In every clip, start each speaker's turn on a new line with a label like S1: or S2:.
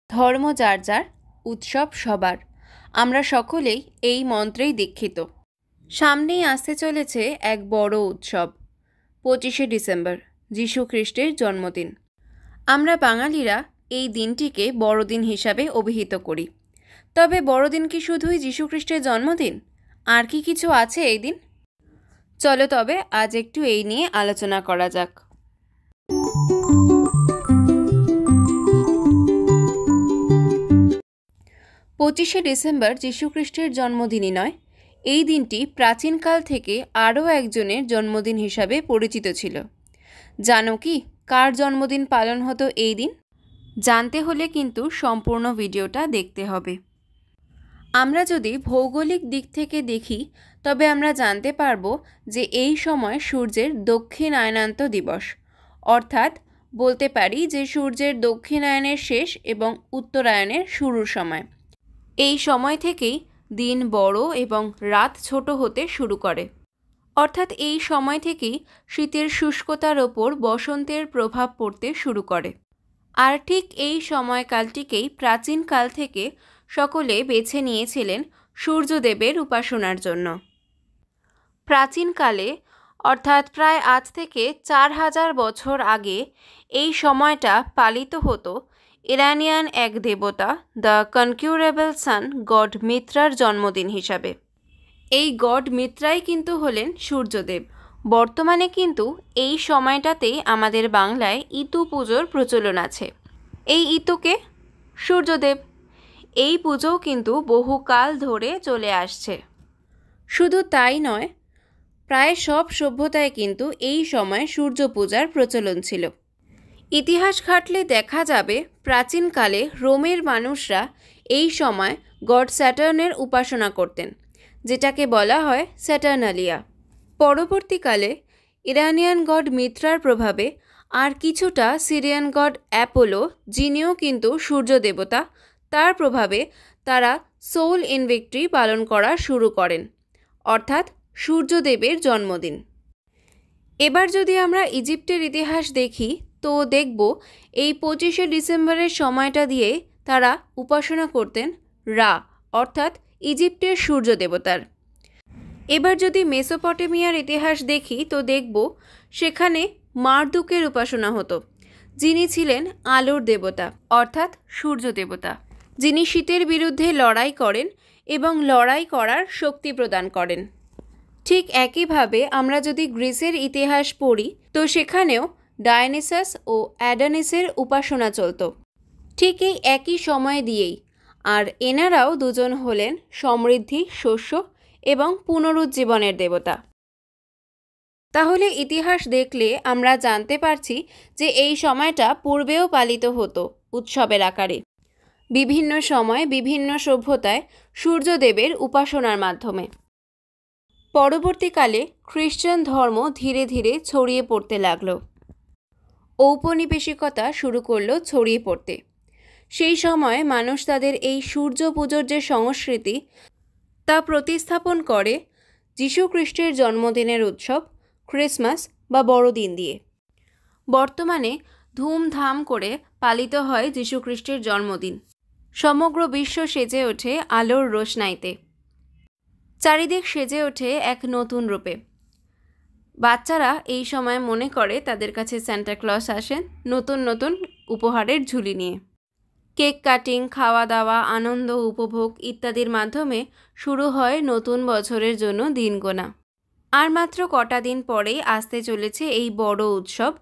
S1: ধর্ম যার যার, উৎসব সবার। আমরা সকলেই এই মন্ত্রেই দীক্ষিত। সামনেই আসতে চলেছে এক বড় উৎসব, 25শে ডিসেম্বর, যীশু খ্রিস্টের জন্মদিন। আমরা বাঙালিরা এই দিনটিকে বড়দিন হিসাবে অভিহিত করি। তবে বড়দিন কি শুধুই যীশু খ্রিস্টের জন্মদিন? আর কি কিছু আছে এই দিন? চলো তবে আজ একটু এই নিয়ে আলোচনা করা যাক। 25শে ডিসেম্বর যীশু খ্রিস্টের জন্মদিনই নয়, এই দিনটি প্রাচীনকাল থেকে আরও একজনের জন্মদিন হিসাবে পরিচিত ছিল। জানো কি কার জন্মদিন পালন হতো এই দিন? জানতে হলে কিন্তু সম্পূর্ণ ভিডিওটা দেখতে হবে। আমরা যদি ভৌগোলিক দিক থেকে দেখি তবে আমরা জানতে পারবো যে এই সময় সূর্যের দক্ষিণায়নান্ত দিবস, অর্থাৎ বলতে পারি যে সূর্যের দক্ষিণায়নের শেষ এবং উত্তরায়ণের শুরুর সময়। এই সময় থেকেই দিন বড় এবং রাত ছোট হতে শুরু করে। অর্থাৎ এই সময় থেকেই শীতের শুষ্কতার ওপর বসন্তের প্রভাব পড়তে শুরু করে। আর ঠিক এই সময়কালটিকেই প্রাচীনকাল থেকে সকলে বেছে নিয়েছিলেন সূর্যদেবের উপাসনার জন্য। প্রাচীনকালে অর্থাৎ প্রায় আজ থেকে 4000 বছর আগে এই সময়টা পালিত হতো ইরানিয়ান এক দেবতা দ্য কনকিউরেবল সান গড মিত্রার জন্মদিন হিসাবে। এই গড মিত্রাই কিন্তু হলেন সূর্যদেব। বর্তমানে কিন্তু এই সময়টাতেই আমাদের বাংলায় ইতু পুজোর প্রচলন আছে। এই ইতুকে সূর্যদেব, এই পুজোও কিন্তু বহুকাল ধরে চলে আসছে। শুধু তাই নয়, প্রায় সব সভ্যতায় কিন্তু এই সময় সূর্য পূজার প্রচলন ছিল। ইতিহাস ঘাঁটলে দেখা যাবে প্রাচীনকালে রোমের মানুষরা এই সময় গড স্যাটার্নের উপাসনা করতেন, যেটাকে বলা হয় স্যাটার্নালিয়া। পরবর্তীকালে ইরানিয়ান গড মিত্রার প্রভাবে আর কিছুটা সিরিয়ান গড অ্যাপোলো, যিনিও কিন্তু সূর্য দেবতা, তার প্রভাবে তারা সোল ইনভিক্টরি পালন করা শুরু করেন, অর্থাৎ সূর্যদেবের জন্মদিন। এবার যদি আমরা ইজিপ্টের ইতিহাস দেখি তো দেখব এই 25শে ডিসেম্বরের সময়টা দিয়ে তারা উপাসনা করতেন রা, অর্থাৎ ইজিপ্টের সূর্য দেবতার। এবার যদি মেসোপটেমিয়ার ইতিহাস দেখি তো দেখব সেখানে মারদুকের উপাসনা হতো, যিনি ছিলেন আলোর দেবতা, অর্থাৎ সূর্য দেবতা, যিনি শীতের বিরুদ্ধে লড়াই করেন এবং লড়াই করার শক্তি প্রদান করেন। ঠিক একইভাবে আমরা যদি গ্রিসের ইতিহাস পড়ি তো সেখানেও ডায়নিসাস ও অ্যাডোনিসের উপাসনা চলত, ঠিক এই একই সময় দিয়েই। আর এনারাও দুজন হলেন সমৃদ্ধি, শস্য এবং পুনরুজ্জীবনের দেবতা। তাহলে ইতিহাস দেখলে আমরা জানতে পারছি যে এই সময়টা পূর্বেও পালিত হতো উৎসবের আকারে, বিভিন্ন সময় বিভিন্ন সভ্যতায় সূর্যদেবের উপাসনার মাধ্যমে। পরবর্তীকালে খ্রিস্টান ধর্ম ধীরে ধীরে ছড়িয়ে পড়তে লাগল। ঔপনিবেশিকতা শুরু করলো ছড়িয়ে পড়তে। সেই সময় মানুষ তাদের এই সূর্য পুজোর যে সংস্কৃতি তা প্রতিস্থাপন করে যীশু খ্রিস্টের জন্মদিনের উৎসব ক্রিসমাস বা বড়দিন দিয়ে। বর্তমানে ধুমধাম করে পালিত হয় যীশু খ্রিস্টের জন্মদিন। সমগ্র বিশ্ব সেজে ওঠে আলোর রোশনাইতে। চারিদিক সেজে ওঠে এক নতুন রূপে। বাচ্চারা এই সময় মনে করে তাদের কাছে সান্টা ক্লজ আসেন নতুন নতুন উপহারের ঝুলি নিয়ে। কেক কাটিং, খাওয়া দাওয়া, আনন্দ উপভোগ ইত্যাদির মাধ্যমে শুরু হয় নতুন বছরের জন্য দিন গোনা। আর মাত্র কটা দিন পরেই আসতে চলেছে এই বড় উৎসব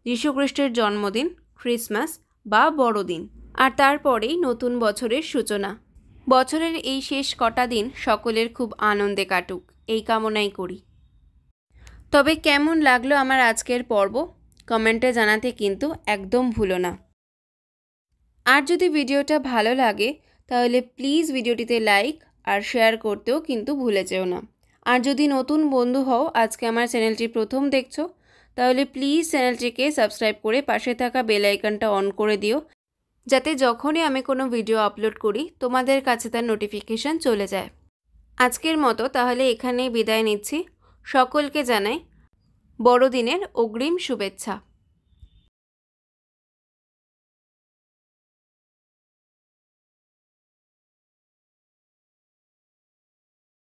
S1: যীশু খ্রিস্টের জন্মদিন, ক্রিসমাস বা বড়দিন। আর তারপরেই নতুন বছরের সূচনা। বছরের এই শেষ কটা দিন সকলের খুব আনন্দে কাটুক, এই কামনাই করি। তবে কেমন লাগলো আমার আজকের পর্ব কমেন্টে জানাতে কিন্তু একদম ভুলো না। আর যদি ভিডিওটা ভালো লাগে তাহলে প্লিজ ভিডিওটিতে লাইক আর শেয়ার করতেও কিন্তু ভুলে যেও না। আর যদি নতুন বন্ধু হও, আজকে আমার চ্যানেলটি প্রথম দেখছো, তাহলে প্লিজ চ্যানেলটিকে সাবস্ক্রাইব করে পাশে থাকা বেল আইকনটা অন করে দিও, যাতে যখনই আমি কোনো ভিডিও আপলোড করি তোমাদের কাছে তার নোটিফিকেশান চলে যায়। আজকের মতো তাহলে এখানেই বিদায় নিচ্ছি। সকলকে জানাই বড়দিনের অগ্রিম শুভেচ্ছা।